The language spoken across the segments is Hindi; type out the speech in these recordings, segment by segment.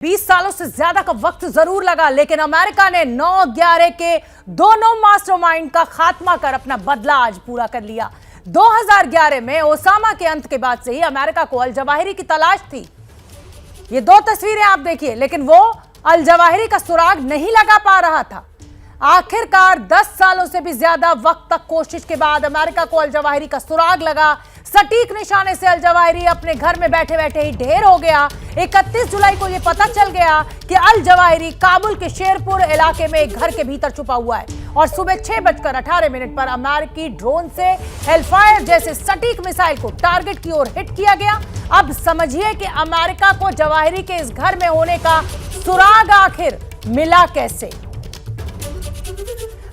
20 सालों से ज्यादा का वक्त जरूर लगा, लेकिन अमेरिका ने 9/11 के दोनों मास्टरमाइंड का खात्मा कर अपना बदला आज पूरा कर लिया। 2011 में ओसामा के अंत के बाद से ही अमेरिका को अल जवाहिरी की तलाश थी। ये दो तस्वीरें आप देखिए, लेकिन वो अल जवाहिरी का सुराग नहीं लगा पा रहा था। आखिरकार 10 सालों से भी ज्यादा वक्त तक कोशिश के बाद अमेरिका को अल जवाहिरी का सुराग लगा। सटीक निशाने से अल जवाहिरी अपने घर में बैठे बैठे ही ढेर हो गया। 31 जुलाई को यह पता चल गया कि अल जवाहिरी काबुल के शेरपुर इलाके में एक घर के भीतर छुपा हुआ है और सुबह 6:18 पर अमेरिकी ड्रोन से हेलफायर जैसे सटीक मिसाइल को टारगेट की ओर हिट किया गया। अब समझिए कि अमेरिका को जवाहिरी के इस घर में होने का सुराग आखिर मिला कैसे।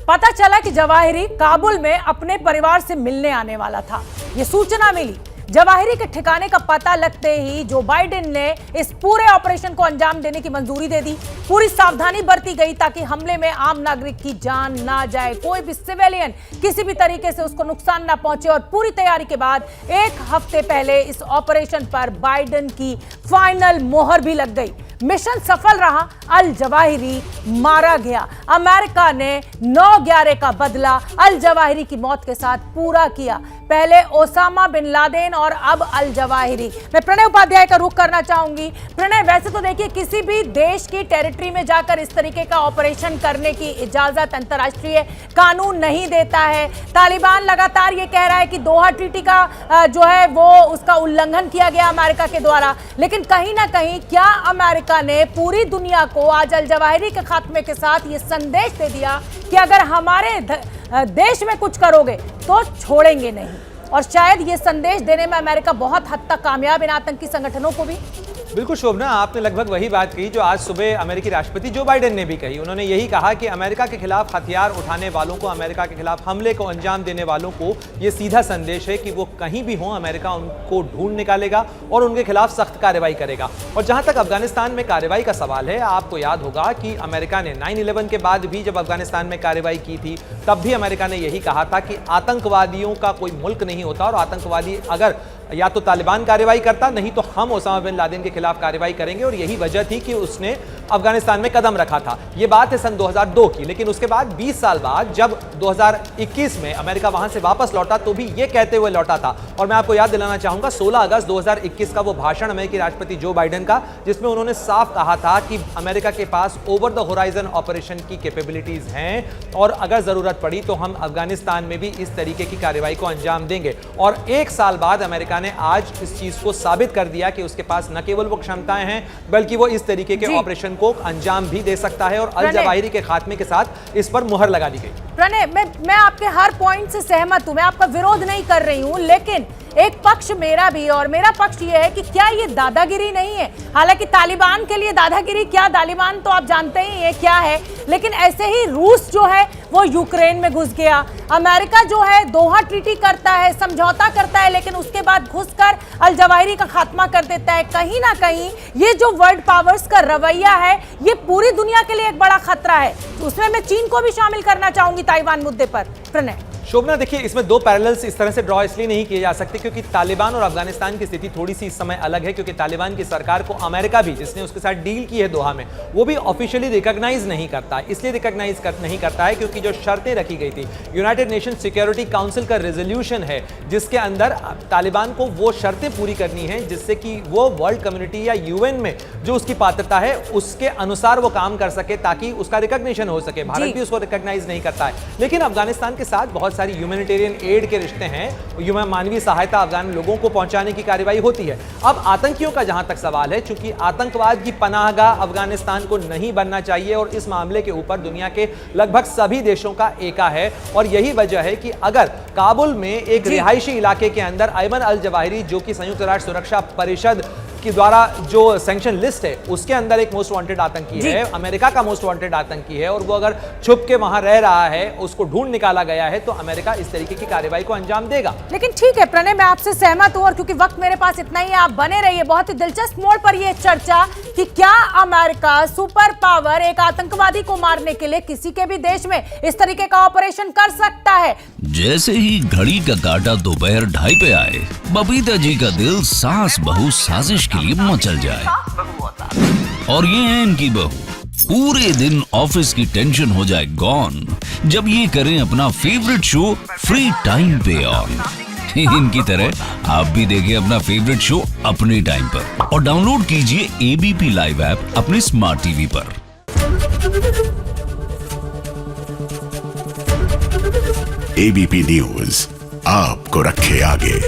पता चला कि जवाहिरी काबुल में अपने परिवार से मिलने आने वाला था। यह सूचना मिली। जवाहिरी के ठिकाने का पता लगते ही जो बाइडेन ने इस पूरे ऑपरेशन को अंजाम देने की मंजूरी दे दी। पूरी सावधानी बरती गई ताकि हमले में आम नागरिक की जान ना जाए, कोई भी सिविलियन किसी भी तरीके से उसको नुकसान ना पहुंचे। और पूरी तैयारी के बाद एक हफ्ते पहले इस ऑपरेशन पर बाइडेन की फाइनल मोहर भी लग गई। मिशन सफल रहा, अल जवाहिरी मारा गया। अमेरिका ने 9/11 का बदला अल जवाहिरी की मौत के साथ पूरा किया। पहले ओसामा बिन लादेन और अब अल जवाहिरी। मैं प्रणय उपाध्याय का रुख करना चाहूंगी। प्रणय, वैसे तो देखिए किसी भी देश की टेरिटरी में जाकर इस तरीके का ऑपरेशन करने की इजाजत अंतर्राष्ट्रीय कानून नहीं देता है। तालिबान लगातार ये कह रहा है कि दोहा ट्रीटी का जो है वो उसका उल्लंघन किया गया अमेरिका के द्वारा। लेकिन कहीं ना कहीं क्या अमेरिका ने पूरी दुनिया को आज अल जवाहिरी के खात्मे के साथ ये संदेश दे दिया कि अगर हमारे देश में कुछ करोगे तो छोड़ेंगे नहीं। और शायद ये संदेश देने में अमेरिका बहुत हद तक कामयाब इन आतंकी संगठनों को भी। बिल्कुल शोभना, आपने लगभग वही बात कही जो आज सुबह अमेरिकी राष्ट्रपति जो बाइडेन ने भी कही। उन्होंने यही कहा कि अमेरिका के खिलाफ हथियार उठाने वालों को, अमेरिका के खिलाफ हमले को अंजाम देने वालों को ये सीधा संदेश है कि वो कहीं भी हों, अमेरिका उनको ढूंढ निकालेगा और उनके खिलाफ सख्त कार्रवाई करेगा। और जहां तक अफगानिस्तान में कार्रवाई का सवाल है, आपको याद होगा कि अमेरिका ने 9/11 के बाद भी जब अफगानिस्तान में कार्रवाई की थी, तब भी अमेरिका ने यही कहा था कि आतंकवादियों का कोई मुल्क नहीं होता और आतंकवादी अगर या तो तालिबान कार्रवाई करता, नहीं तो हम ओसामा बिन लादेन के खिलाफ कार्रवाई करेंगे। और यही वजह थी कि उसने अफगानिस्तान में कदम रखा था। यह बात है सन 2002 की। लेकिन उसके बाद 20 साल बाद जब 2021 में अमेरिका वहां से वापस लौटा तो भी यह कहते हुए लौटा था। और मैं आपको याद दिलाना चाहूंगा 16 अगस्त 2021 का वो भाषण अमेरिकी राष्ट्रपति जो बाइडेन का, जिसमें उन्होंने साफ कहा था कि अमेरिका के पास ओवर द होराइजन ऑपरेशन की कैपेबिलिटीज हैं और अगर जरूरत पड़ी तो हम अफगानिस्तान में भी इस तरीके की कार्रवाई को अंजाम देंगे। और 1 साल बाद अमेरिका ने आज इस चीज को साबित कर दिया कि उसके पास न केवल वो क्षमताएं हैं बल्कि वो इस तरीके के ऑपरेशन को अंजाम भी दे सकता है। और अल जवाहिरी के खात्मे के साथ इस पर मुहर लगा दी गई। प्रणय, मैं आपके हर पॉइंट से सहमत हूं, मैं आपका विरोध नहीं कर रही हूं, लेकिन एक पक्ष मेरा भी और मेरा पक्ष ये है कि क्या ये दादागिरी नहीं है। हालांकि तालिबान के लिए दादागिरी क्या, तालिबान तो आप जानते ही हैं क्या है। लेकिन ऐसे ही रूस जो है वो यूक्रेन में घुस गया। अमेरिका जो है दोहा ट्रीटी करता है, समझौता करता है, लेकिन उसके बाद घुसकर अल जवाहिरी का खात्मा कर देता है। कहीं ना कहीं ये जो वर्ल्ड पावर्स का रवैया है ये पूरी दुनिया के लिए एक बड़ा खतरा है। उसमें मैं चीन को भी शामिल करना चाहूंगी ताइवान मुद्दे पर। प्रणय शोभना, देखिए इसमें दो पैरेलल्स इस तरह से ड्रॉ इसलिए नहीं किए जा सकते क्योंकि तालिबान और अफगानिस्तान की स्थिति थोड़ी सी इस समय अलग है। क्योंकि तालिबान की सरकार को अमेरिका भी, जिसने उसके साथ डील की है दोहा में, वो भी ऑफिशियली रिकॉग्नाइज नहीं करता। इसलिए रिकॉग्नाइज नहीं करता है क्योंकि जो शर्तें रखी गई थी, यूनाइटेड नेशन सिक्योरिटी काउंसिल का रेजोल्यूशन है जिसके अंदर तालिबान को वो शर्तें पूरी करनी है जिससे कि वो वर्ल्ड कम्युनिटी या यूएन में जो उसकी पात्रता है उसके अनुसार वो काम कर सके ताकि उसका रिकॉग्निशन हो सके। भारत भी उसको रिकॉग्नाइज नहीं करता है। लेकिन अफगानिस्तान के साथ बहुत सारी ह्यूमैनिटेरियन एड के रिश्ते हैं, मानवीय सहायता अफगान लोगों को पहुंचाने की कार्रवाई होती है। अब आतंकियों का जहां तक सवाल है, चूंकि आतंकवाद की पनाहगाह अफगानिस्तान को नहीं बनना चाहिए और इस मामले के ऊपर दुनिया के लगभग सभी देशों का एका है। और यही वजह है कि अगर काबुल में एक रिहायशी इलाके के अंदर अयमन अल जवाहिरी, जो कि संयुक्त राष्ट्र सुरक्षा परिषद के द्वारा जो सैंक्शन लिस्ट है उसके अंदर एक मोस्ट वांटेड आतंकी है, अमेरिका का मोस्ट वांटेड आतंकी है, और वो अगर छुप के वहां रह रहा है, उसको ढूंढ निकाला गया है, तो अमेरिका इस तरीके की कार्रवाई को अंजाम देगा। लेकिन ठीक है प्रणय, मैं आपसे सहमत हूं और क्योंकि वक्त मेरे पास इतना ही है, आप बने रहिए। बहुत ही दिलचस्प मोड़ पर यह चर्चा कि क्या अमेरिका सुपर पावर एक आतंकवादी को मारने के लिए किसी के भी देश में इस तरीके का ऑपरेशन कर सकता है। जैसे ही घड़ी का काटा दोपहर 2:30 पे आए, बबीता जी का दिल सास बहू साजिश के लिए मचल जाए। और ये है इनकी बहू, पूरे दिन ऑफिस की टेंशन हो जाए गॉन जब ये करें अपना फेवरेट शो फ्री टाइम पे ऑन। इनकी तरह आप भी देखिए अपना फेवरेट शो अपने टाइम पर और डाउनलोड कीजिए एबीपी लाइव ऐप अपने स्मार्ट टीवी पर। एबीपी न्यूज आपको रखे आगे।